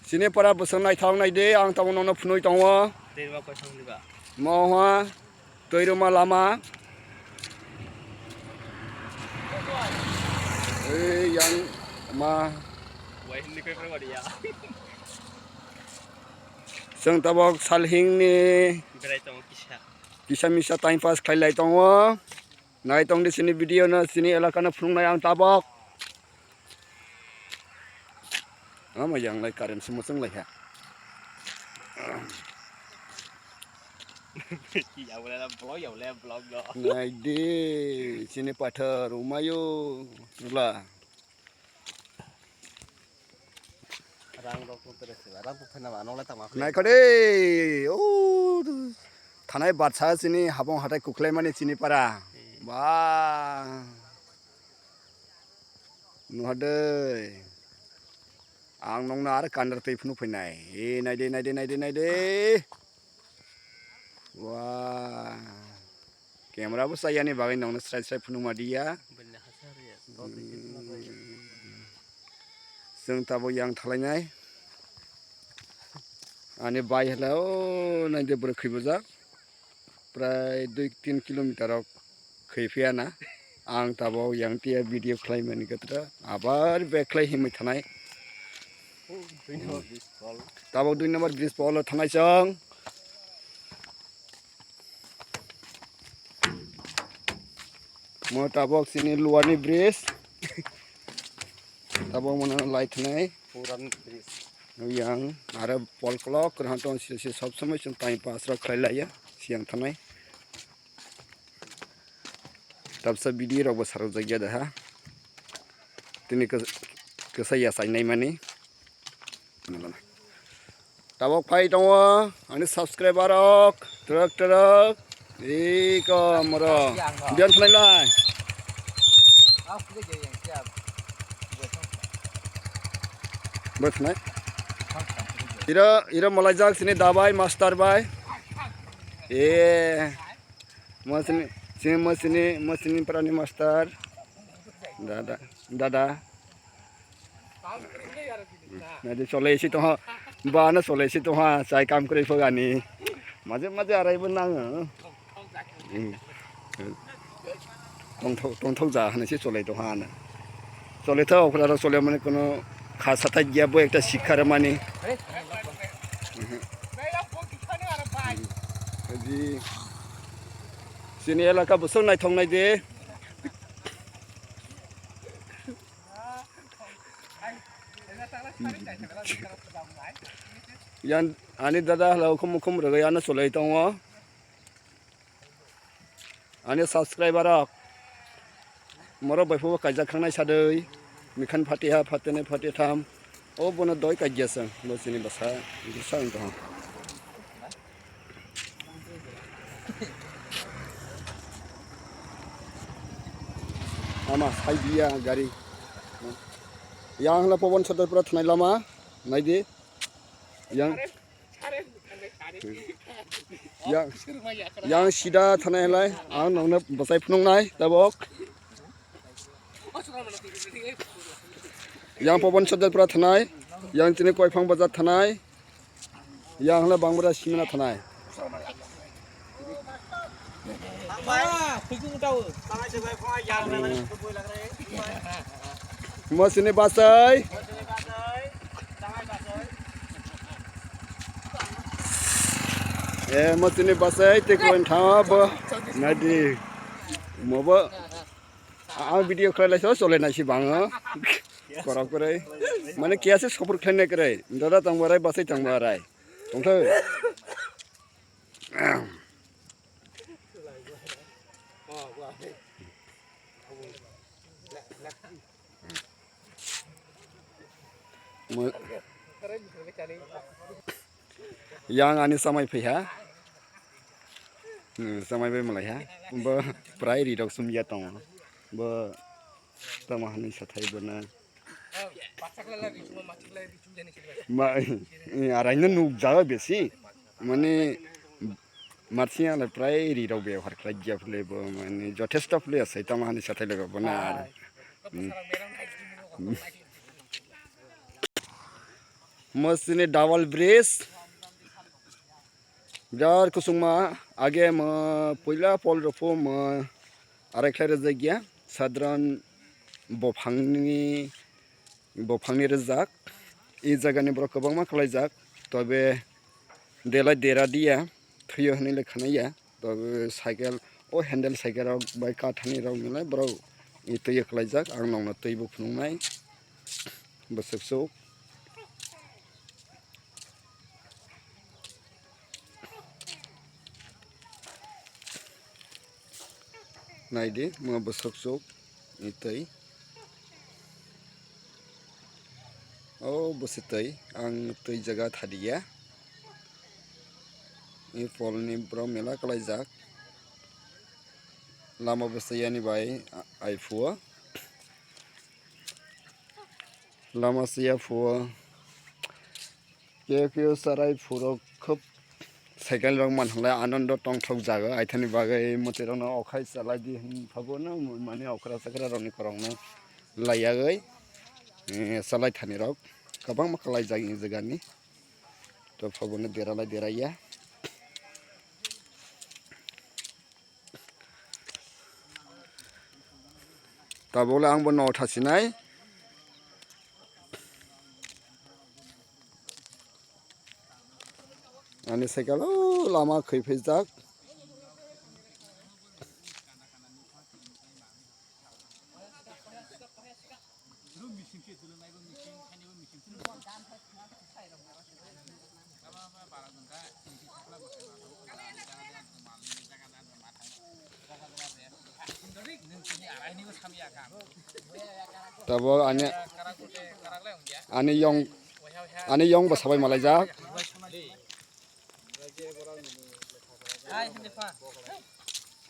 Sini para besar naik tahu naik deh, ang tahu nona penuh tahu. Mau tu rumah lama. Yang mah. Sang tabok salhing ni. Kisa misa time pass khai lai tahu. Naik tahu di sini video na sini elakana penuh naik ang tabok. Ama yang lai karen semua seng lai ya. Naik di sini pada rumah yo, lah. Naik kau deh, oh, tanah basah sini, habang hatai kuklai mana sini para, wah, nuhadai. Ang nong nar kandar tei penuh penai. Naik deh. Wah. Kamera bu saya ni bagai nong straight penuh madia. Seng tabu yang thalai. Ane bai hello naik deh berkhi bujak. Prai 2-3 kilometer ok khifia na. Ang tabu yang tia video climb ni katra. Abar backlight himai thanai. Tahu 2 number bridge polo thangai chang. Mo tabok sini luar ni bridge. Tabok mana light thanai. Puran bridge. Yang ada pol clock kerana si सब समय चुन time pass रख खाई siang thanai. Tab sa video rok besar jagya dah. Tini kesaya sai nai mani. Tabok pai tahu, ani subscriber rok, truk, iko moro, biar thanai lai. Berthanai. Ira mulai jak sini dabai master bai. Sini perani master. Dada. Nanti soleh si tuh, bana soleh si tuh saya kam kiri fogani. Macam arai benang. Tong jah nanti soleh tuh na. Soleh tuh kalau soleh mana kono khas atai dia bu ekta sikhar mani. Jadi sini elaka besar naik thong naik deh. Yang ani dada lau kum raga yana soleh tahu. Ani subscriber ak. Moro baifu kajak khang naik sadai. Mikan fatiha fatene fatitham. Oh bona doi kajak sang. Lo sini besar itu. Ama sai dia gari. Yang la pawon sadar pura thanai lama naik deh. Yang sida thanai lai, ang nong basai phunung nai tabok. Yang pawon sadar pura thanai, yang sini koi phang bazar thanai, yang la bangbara simena thanai. Mas ini basai. Mas ini basai tekun thab. Nadi, mau video kerja soleh nasi bang. Korang kerai. Mana kiasnya skopur kene kerai. Dada tangbarai basai tangbarai. Tunggu. Yang ani samai pihak, samai bermulai ya, berai di dok sumia tong, tamah ni sathai benar. Arainya nuk jaga besi, mana marsinya le berai di dok bewar kerja boleh, mana jodoh stop boleh, saya tamah ni sathai lega benar. मस्जिद double bridge बिराद कुसुमा आगे म पहिला पल रफो म आरायख्लाय जायगाया साधारन बफांनि रोजाक इ जायगानि बर गोबां मा खालायजाक तबे देलाय देरादिया थैयो होननाय खोनाया तबे साइकेल ओ हेन्डेल साइकेलाव बाइक काठानि राव मिलाय बर इ थैयो खालायजाक आं नावना थैबो फुंनाय बोसोरसौ नायदि म बोसोरसौ इ थै ओ बोसोरथै आं थै जायगा थादिया इ फलनि ब्र मेला खालायजाक लामा बसैयानि बाय आइफुआ लामा सैया फुआ के साराय फुरो खोब साइकेल रंग मानहलाय आनंद टंथक जागा आइथानि बागै मतेरनो अखाय सालादि फाबोनो माने अखरा सकरा रंनि करंनो लायागै सालाय थानि रग गोबां मा खालाय जायो जायगानि तो फाबोनो देरालाय देराया ताबोला आंबो न'आव थासिनाय आंनि साइकेल लामा खैफैजाक ताबो आनि young बसाबाय मालायजाक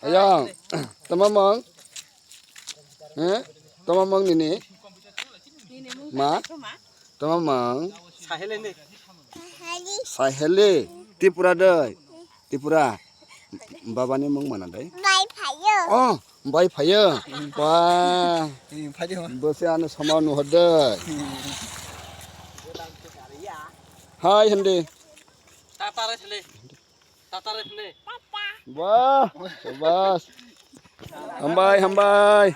ayang tamamang tamamang nini ma tamamang sahele tipura dei tipura babani mung mana dei oh bai phayo wah bose anu sama nu hodai hai hindi wah bas hambai